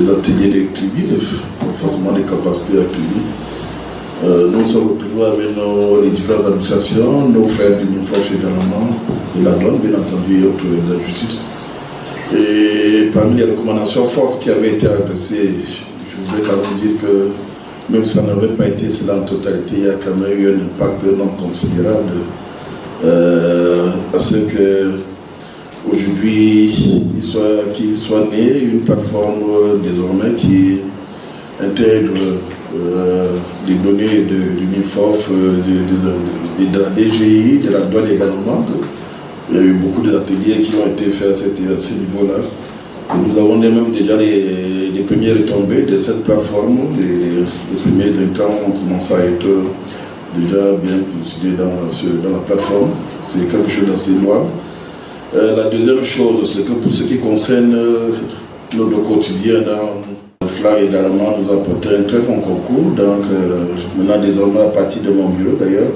des ateliers de Clivi, le renforcement des capacités à Clivi. Nous sommes retrouvés avec les différentes administrations, nos frères du MINFOF également, de la douane, bien entendu, et autres de la justice. Et parmi les recommandations fortes qui avaient été adressées, je voudrais quand même dire que même si ça n'avait pas été cela en totalité, il y a quand même eu un impact non considérable à ce que aujourd'hui qu'il soit né une plateforme désormais qui intègre les données du MINFOF, de la DGI, de la douane également. Il y a eu beaucoup d'ateliers qui ont été faits à ce niveau-là. Et nous avons même déjà les premières retombées de cette plateforme. Les premiers délinquants ont commencé à être déjà bien positionnés dans la plateforme. C'est quelque chose d'assez louable. La deuxième chose, c'est que pour ce qui concerne notre quotidien dans le FLA également, nous apportons un très bon concours. Donc maintenant désormais à partir de mon bureau d'ailleurs,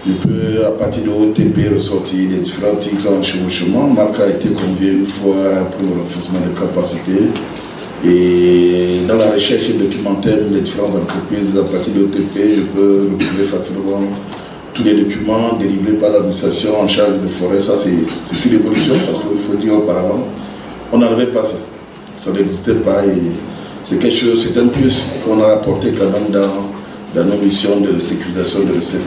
je peux, à partir de OTP, ressortir les différents titres en chevauchement. Marc a été convié une fois pour le renforcement des capacités. Et dans la recherche documentaire des différentes entreprises, à partir de OTP, je peux retrouver facilement tous les documents délivrés par l'administration en charge de forêt. Ça, c'est une évolution, parce qu'il faut dire auparavant, on n'avait pas ça. Ça n'existait pas et c'est quelque chose, c'est un plus qu'on a apporté quand même dans nos missions de sécurisation de recettes.